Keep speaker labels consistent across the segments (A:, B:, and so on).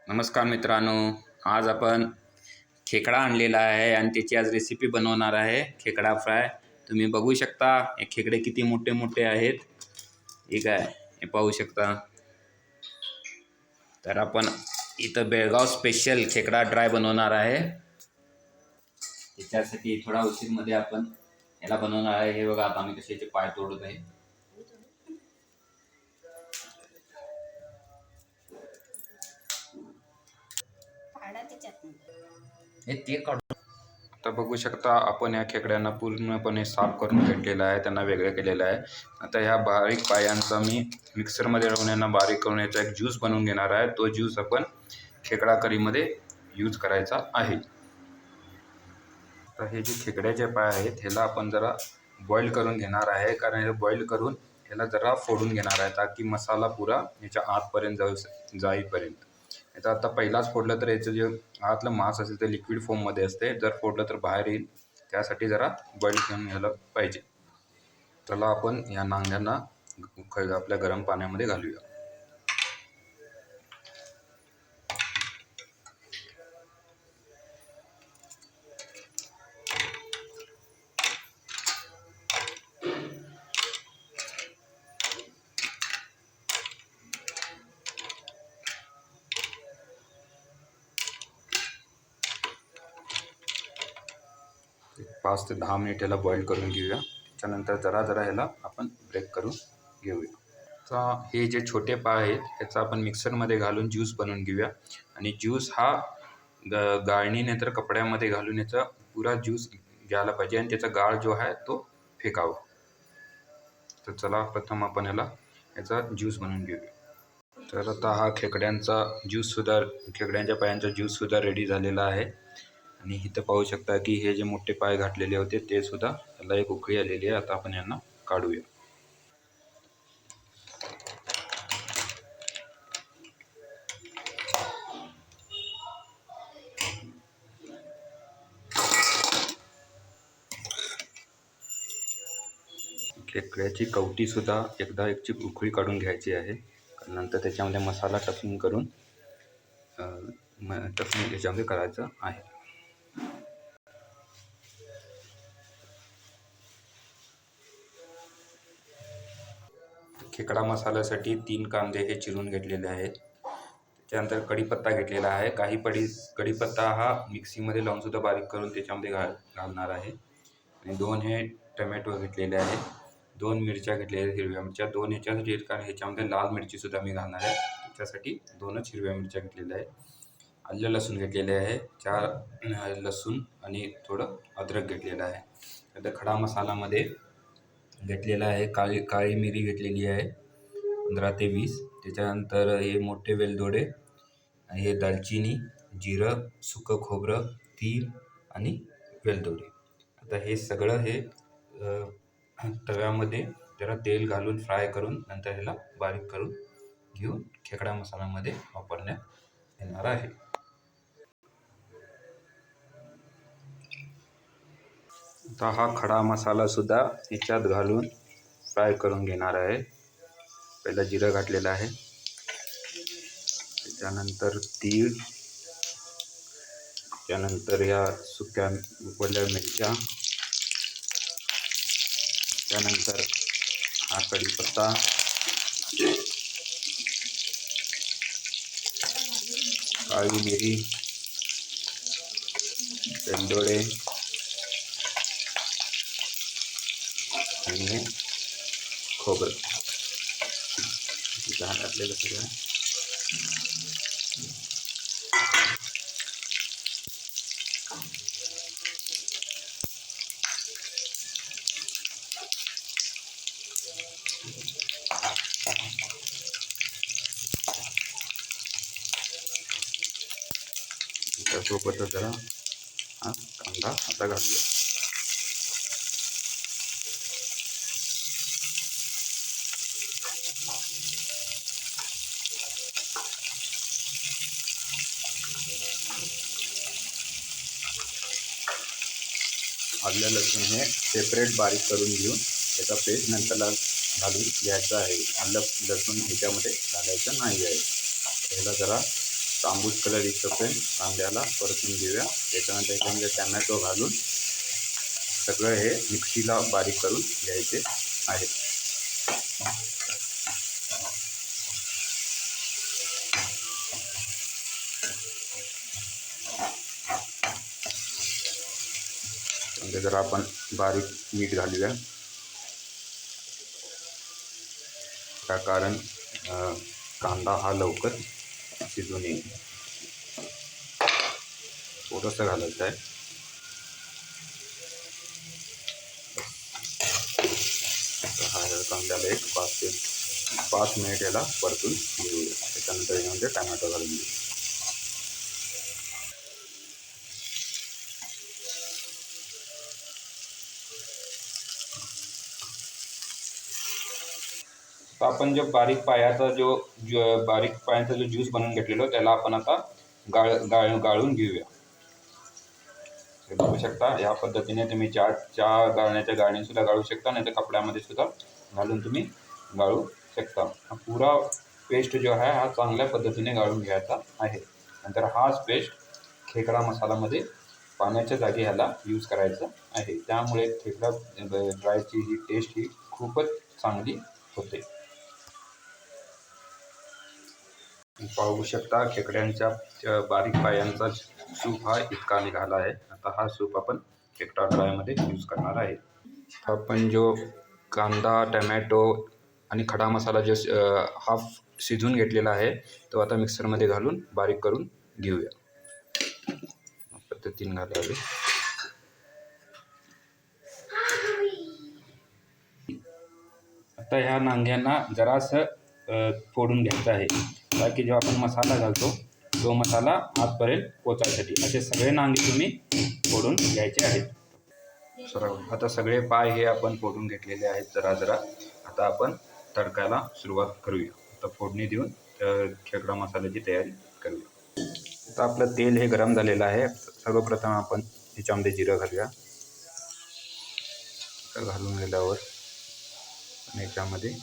A: नमस्कार मित्रांनो, आज आपण खेकडा आणलेला आहे आणि त्याची आज रेसिपी बनवणार आहे. खेकडा फ्राय. तुम्ही बघू शकता हे खेकडे किती मोठे मोठे आहेत. ठीक आहे, हे पाहू शकता. तर आपण इथं बेळगाव स्पेशल खेकडा ड्राय बनवणार आहे. त्याच्यासाठी थोडा उशीरमध्ये आपण याला बनवणार आहे. हे बघा, आता आम्ही कशाचे पाय तोडत आहे. हे ते काढून आता बघू शकता आपण या खेकड्यांना पूर्णपणे साफ करून घेतलेलं आहे, त्यांना वेगळं केलेलं आहे. आता ह्या बारीक पायांचा मी मिक्सरमध्ये लावून यांना बारीक करून याचा एक ज्यूस बनवून घेणार आहे. तो ज्यूस आपण खेकडा करीमध्ये यूज करायचा आहे. तर हे जे खेकड्याचे पाय आहेत ह्याला आपण जरा बॉईल करून घेणार आहे, कारण हे बॉईल करून ह्याला जरा फोडून घेणार आहे ताकी मसाला पुरा याच्या आतपर्यंत जाईपर्यंत. याचा आता पहिलाच फोडलं तर याचं जे आतलं मांस असेल ते लिक्विड फॉर्ममध्ये असते, जर फोडलं तर बाहेर येईल, त्यासाठी जरा बॉईल करून घ्यायला पाहिजे. त्याला आपण या नांग्यांना आपल्या गरम पाण्यामध्ये घालूया. एक 5 ते 10 मिनिट याला बॉईल करून घेऊया. त्याच्यानंतर जरा ह्याला आपण ब्रेक करून घेऊया. तर हे जे छोटे पाय आहेत ह्याचा आपण मिक्सरमध्ये घालून ज्यूस बनवून घेऊया. आणि ज्यूस हा गाळणीने तर कपड्यामध्ये घालून याचा पुरा ज्यूस घ्यायला पाहिजे आणि त्याचा गाळ जो आहे तो फेकावा. तर चला प्रथम आपण याचा ज्यूस बनवून घेऊया. तर आता हा खेकड्यांच्या पायांचा ज्यूससुद्धा रेडी झालेला आहे. आणि इथं पाहू शकता की हे जे मोठे पाय घातलेले होते ते सुद्धा याला एक उकळी आलेली आहे. आता आपण यांना काढूया. खेकड्याची कवटीसुद्धा एकदा एक उकळी काढून घ्यायची आहे. नंतर त्याच्यामध्ये मसाला टफिंग करून त्याच्यामध्ये करायचं आहे. खेकडा मसाल्यासाठी 3 कांदे हे चिरून घेतलेले आहेत. त्याच्यानंतर कढीपत्ता घेतलेला आहे. कढीपत्ता हा मिक्सीमध्ये लावून सुद्धा बारीक करून त्याच्यामध्ये घालणार आहे. आणि 2 हे टमॅटो घेतलेले आहेत. 2 मिरच्या घेतलेल्या आहेत, हिरव्या मिरच्या. 2 ह्याच्यासाठी, कारण ह्याच्यामध्ये लाल मिरचीसुद्धा मी घालणार आहे, त्याच्यासाठी 2च हिरव्या मिरच्या घेतलेल्या आहेत. आलं लसूण घेतलेले आहे, 4 लसूण आणि थोडं अद्रक घेतलेलं आहे. आता खडा मसालामध्ये घेतलेला आहे, काळी मिरी घेतलेली आहे 15 ते 20. त्याच्यानंतर हे मोठे वेलदोडे, हे दालचिनी, जिरं, सुकं खोबरं, तीळ आणि वेलदोडे. आता हे सगळं हे तव्यामध्ये जरा तेल घालून फ्राय करून नंतर ह्याला बारीक करून घेऊन खेकडा मसाल्यामध्ये वापरण्यात येणार आहे. आता हा खडा मसालासुद्धा ह्याच्यात घालून फ्राय करून घेणार आहे. पहिला जिरं घातलेलं आहे, त्याच्यानंतर तीळ, त्यानंतर या सुक्या उकळलेल्या मिरच्या, त्यानंतर हा कढीपत्ता, काळी मिरी, वेलदोडे आणि खोबरं घातलेलं सगळं. त्यासोबतच जरा हा कांदा आता घालूया. आलं लसूण हे सेपरेट बारीक करून घेऊन त्याचा पेस्ट नंतरला घालून घ्यायचा आहे. आलं लसूण ह्याच्यामध्ये घालायचं नाही आहे. पहिला जरा तांबूस कलर येईपर्यंत कांद्याला परतून घेऊया. त्याच्यानंतर त्याच्यामध्ये टॅमॅटो घालून सगळं हे मिक्सीला बारीक करून घ्यायचे आहे. म्हणजे जरा आपण बारीक मीठ घालूया, कारण कांदा हा लवकर शिजून येईल. थोडंसं घालायचं आहे. कांद्याला एक 5 मिनिट याला परतून घेऊया. त्याच्यानंतर यामध्ये टमॅटो घालून घेऊ. तर आपण जो बारीक पायाचा बारीक पायांचा जो ज्यूस बनवून घेतलेलो त्याला आपण आता गाळून घेऊया. बघू शकता या पद्धतीने तुम्ही चहा गाळण्याच्या गाळणी सुद्धा गाळू शकता, नाही तर कपड्यामध्ये सुद्धा घालून तुम्ही गाळू शकता. हा पुरा पेस्ट जो आहे हा चांगल्या पद्धतीने गाळून घ्यायचा आहे. नंतर हाच पेस्ट खेकडा मसालामध्ये पाण्याच्या जागी ह्याला यूज करायचं आहे. त्यामुळे खेकडा ड्रायची ही टेस्ट ही खूपच चांगली होते. पाहू शकता खेकड्यांच्या बारीक पायांचा सूप हा इतका निघाला आहे. आता हा सूप आपण खेकडा ड्रायमध्ये यूज करणार आहे. आपण जो कांदा, टमॅटो आणि खडा मसाला जो हाफ शिजून घेतलेला आहे तो आता मिक्सरमध्ये घालून बारीक करून घेऊया. पद्धतीने घालावे. आता ह्या नांग्यांना जरासं फोडून घ्यायचं आहे, ताकी जेव्हा आपण मसाला घालतो तो मसाला आतपर्यंत पोचायसाठी असे सगळे नांगे तुम्ही फोडून घ्यायचे आहेत. आता सगळे पाय हे आपण फोडून घेतलेले आहेत जरा जरा. आता आपण तडकायला सुरुवात करूया. आता फोडणी देऊन खेकडा मसाल्याची तयारी करूया. आता आपलं तेल हे गरम झालेलं आहे. सर्वप्रथम आपण ह्याच्यामध्ये जिरं घालूया. घालून गेल्यावर आणि ह्याच्यामध्ये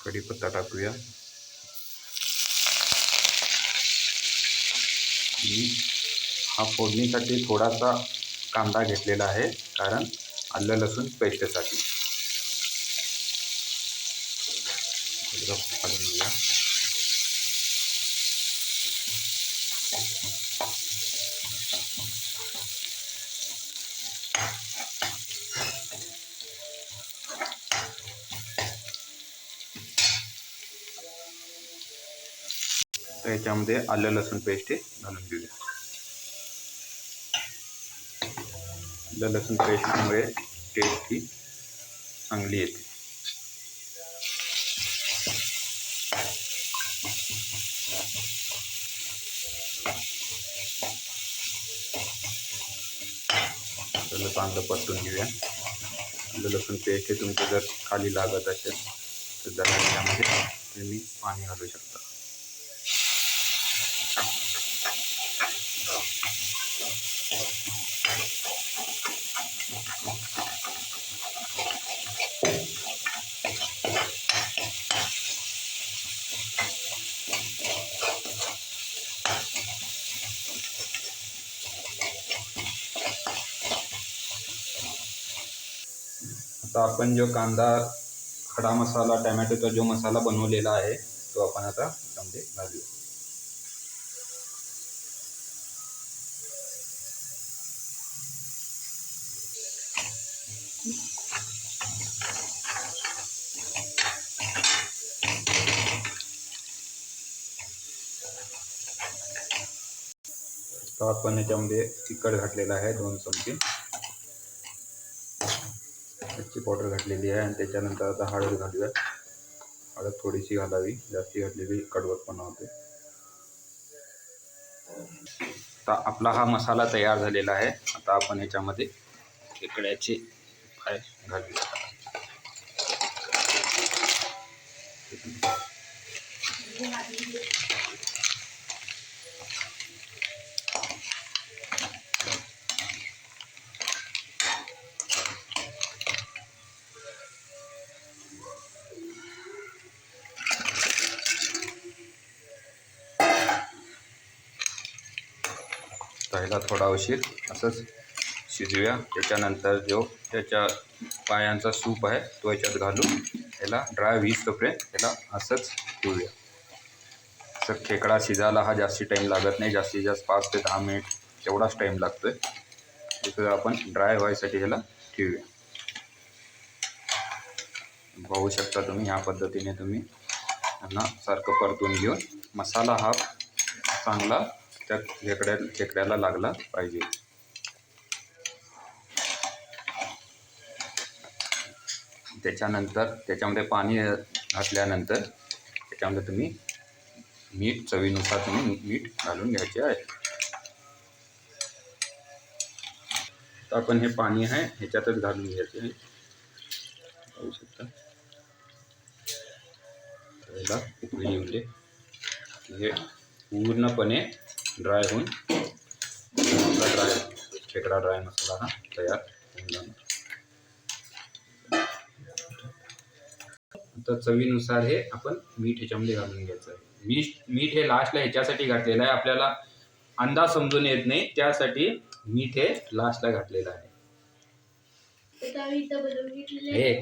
A: कढीपत्ता टाकूया. हा फोडणीसाठी थोडासा कांदा घेतलेला आहे, कारण आलं लसूण पेस्टसाठी. घालून घेऊया. तर याच्यामध्ये आलं लसूण पेस्ट घालून घेऊया. आलं लसूण पेस्टमुळे टेस्ट ही चांगली येते. त्याला चांगलं परतून घेऊया. आलं लसूण पेस्ट हे तुमचं जर खाली लागत असेल तर जरा त्यामध्ये तुम्ही पाणी घालू शकता. आता आपण जो कांदा, खडा मसाला, टमॅटोचा जो मसाला बनवलेला आहे तो आपण आता त्यामध्ये घालूया. तर आपण याच्यामध्ये तिखट घातलेला आहे 2 चमचे. मिरची पावडर घातलेली आहे आणि त्याच्यानंतर आता हळद घालूया. हळद थोडीशी घालावी, जास्ती घातलेली कडवटपणा होते. आता आपला हा मसाला तयार झालेला आहे. आता आपण याच्यामध्ये खेकड्याचे पाय घालूया. पहिला थोडा उशीर असंच शिजूया. त्याच्यानंतर जो त्याच्या पायांचा सूप आहे तो याच्यात घालून याला ड्राय होईस तोपर्यंत याला असंच ठेवूया. असं खेकडा शिजायला हा जास्ती टाईम लागत नाही, जास्तीत जास्त 5 ते 10 मिनिट तेवढाच टाईम लागतो आहे. तिथं आपण ड्राय व्हायसाठी ह्याला ठेवूया. पाहू शकता तुम्ही, ह्या पद्धतीने तुम्ही त्यांना सारखं परतून घेऊन मसाला हा चांगला त्या खेकड्याला लागला पाहिजे. त्याच्यानंतर त्याच्यामध्ये पाणी घातल्यानंतर त्याच्यामध्ये तुम्ही मीठ चवीनुसार तुम्ही मीठ घालून घ्यायचे आहे. तर आपण हे पाणी आहे ह्याच्यातच घालून घ्यायचे आहे. पाहू शकता त्याला उकळी येऊ दे. हे पूर्णपणे ड्राय होऊन खेकडा ड्राय मसाला हा तयार होऊन जाणार. आता चवीनुसार हे आपण मीठ ह्याच्यामध्ये घालून घ्यायचं आहे. मीठ हे लास्टला ह्याच्यासाठी घातलेलं आहे, आपल्याला अंदाज समजून येत नाही त्यासाठी मीठ हे लास्टला घातलेलं आहे. हे